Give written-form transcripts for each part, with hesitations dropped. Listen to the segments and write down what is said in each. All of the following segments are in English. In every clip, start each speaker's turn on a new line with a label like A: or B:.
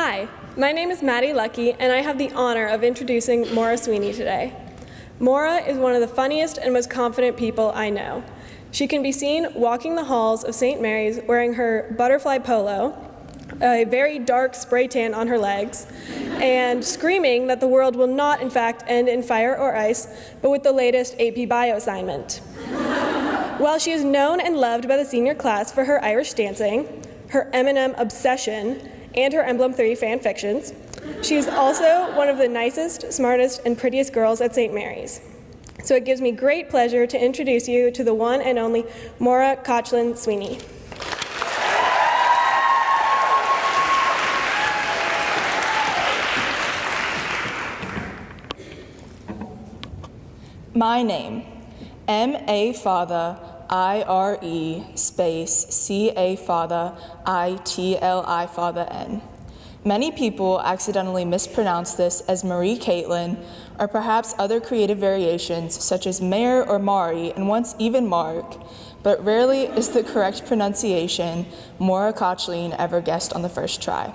A: Hi, my name is Maddie Lucke, and I have the honor of introducing Maire Sweeney today. Maire is one of the funniest and most confident people I know. She can be seen walking the halls of St. Mary's wearing her butterfly polo, a very dark spray tan on her legs, and screaming that the world will not, in fact, end in fire or ice, but with the latest AP Bio assignment. While she is known and loved by the senior class for her Irish dancing, her Eminem obsession, and her Emblem 3 fan fictions, she is also one of the nicest, smartest, and prettiest girls at St. Mary's. So it gives me great pleasure to introduce you to the one and only Maire Sweeney.
B: My name, M.A. Father, I-R-E space C-A Father, I-T-L-I Father N. Many people accidentally mispronounce this as Marie Caitlin, or perhaps other creative variations such as Maire or Mari, and once even Mark, but rarely is the correct pronunciation Maire Kochleen ever guessed on the first try.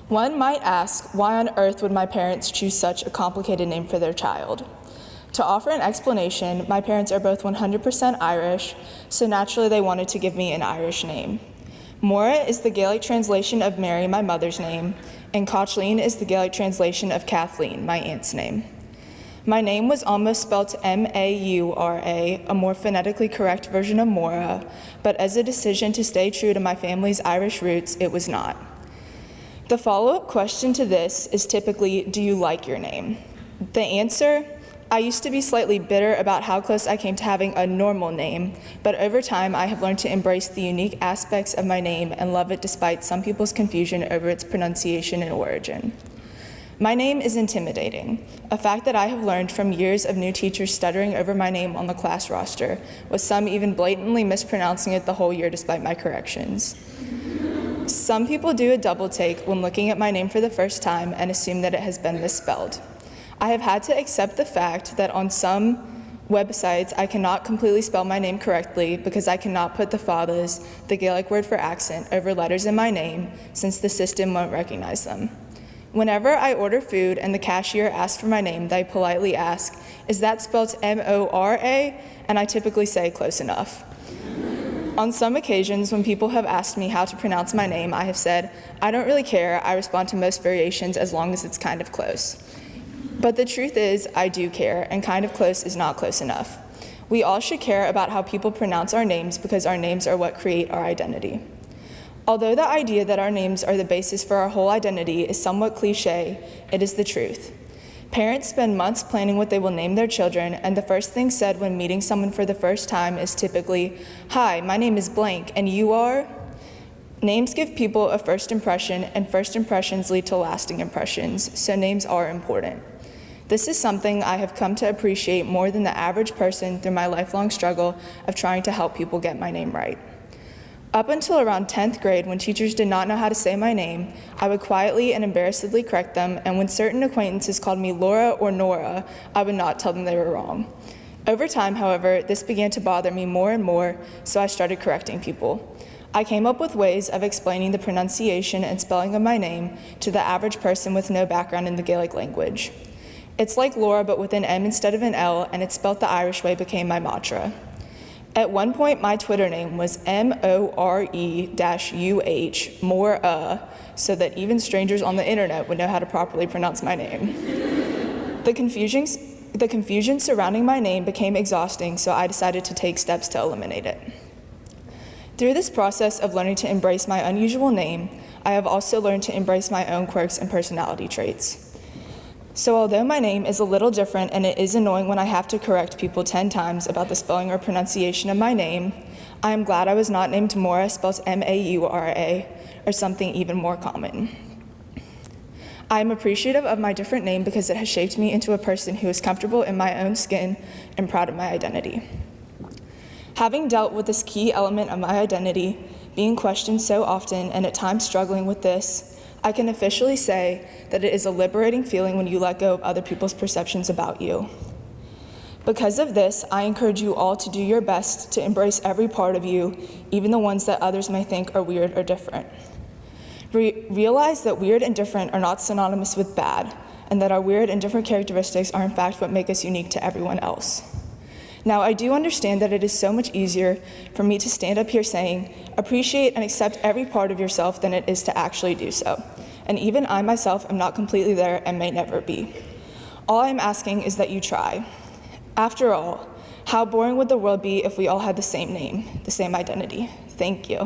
B: One might ask, why on earth would my parents choose such a complicated name for their child? To offer an explanation, my parents are both 100% Irish, so naturally they wanted to give me an Irish name. Maire is the Gaelic translation of Mary, my mother's name, and Kochleen is the Gaelic translation of Kathleen, my aunt's name. My name was almost spelled M-A-U-R-A, a more phonetically correct version of Maire, but as a decision to stay true to my family's Irish roots, it was not. The follow-up question to this is typically, do you like your name? The answer? I used to be slightly bitter about how close I came to having a normal name, but over time I have learned to embrace the unique aspects of my name and love it despite some people's confusion over its pronunciation and origin. My name is intimidating, a fact that I have learned from years of new teachers stuttering over my name on the class roster, with some even blatantly mispronouncing it the whole year despite my corrections. Some people do a double take when looking at my name for the first time and assume that it has been misspelled. I have had to accept the fact that on some websites I cannot completely spell my name correctly because I cannot put the fathers, the Gaelic word for accent, over letters in my name since the system won't recognize them. Whenever I order food and the cashier asks for my name, they politely ask, "Is that spelled M-O-R-A?" And I typically say, "Close enough." On some occasions, when people have asked me how to pronounce my name, I have said, "I don't really care, I respond to most variations as long as it's kind of close." But the truth is, I do care, and kind of close is not close enough. We all should care about how people pronounce our names because our names are what create our identity. Although the idea that our names are the basis for our whole identity is somewhat cliche, it is the truth. Parents spend months planning what they will name their children, and the first thing said when meeting someone for the first time is typically, "Hi, my name is blank, and you are?" Names give people a first impression, and first impressions lead to lasting impressions, so names are important. This is something I have come to appreciate more than the average person through my lifelong struggle of trying to help people get my name right. Up until around 10th grade, when teachers did not know how to say my name, I would quietly and embarrassedly correct them, and when certain acquaintances called me Laura or Nora, I would not tell them they were wrong. Over time, however, this began to bother me more and more, so I started correcting people. I came up with ways of explaining the pronunciation and spelling of my name to the average person with no background in the Gaelic language. It's like Laura, but with an M instead of an L, and it's spelled the Irish way became my mantra. At one point, my Twitter name was M-O-R-E-U-H, Maire, so that even strangers on the internet would know how to properly pronounce my name. The confusion surrounding my name became exhausting, so I decided to take steps to eliminate it. Through this process of learning to embrace my unusual name, I have also learned to embrace my own quirks and personality traits. So although my name is a little different and it is annoying when I have to correct people 10 times about the spelling or pronunciation of my name, I am glad I was not named Maura, spelled M-A-U-R-A, or something even more common. I am appreciative of my different name because it has shaped me into a person who is comfortable in my own skin and proud of my identity. Having dealt with this key element of my identity, being questioned so often and at times struggling with this, I can officially say that it is a liberating feeling when you let go of other people's perceptions about you. Because of this, I encourage you all to do your best to embrace every part of you, even the ones that others may think are weird or different. Realize that weird and different are not synonymous with bad, and that our weird and different characteristics are in fact what make us unique to everyone else. Now, I do understand that it is so much easier for me to stand up here saying, appreciate and accept every part of yourself than it is to actually do so. And even I myself am not completely there and may never be. All I'm asking is that you try. After all, how boring would the world be if we all had the same name, the same identity? Thank you.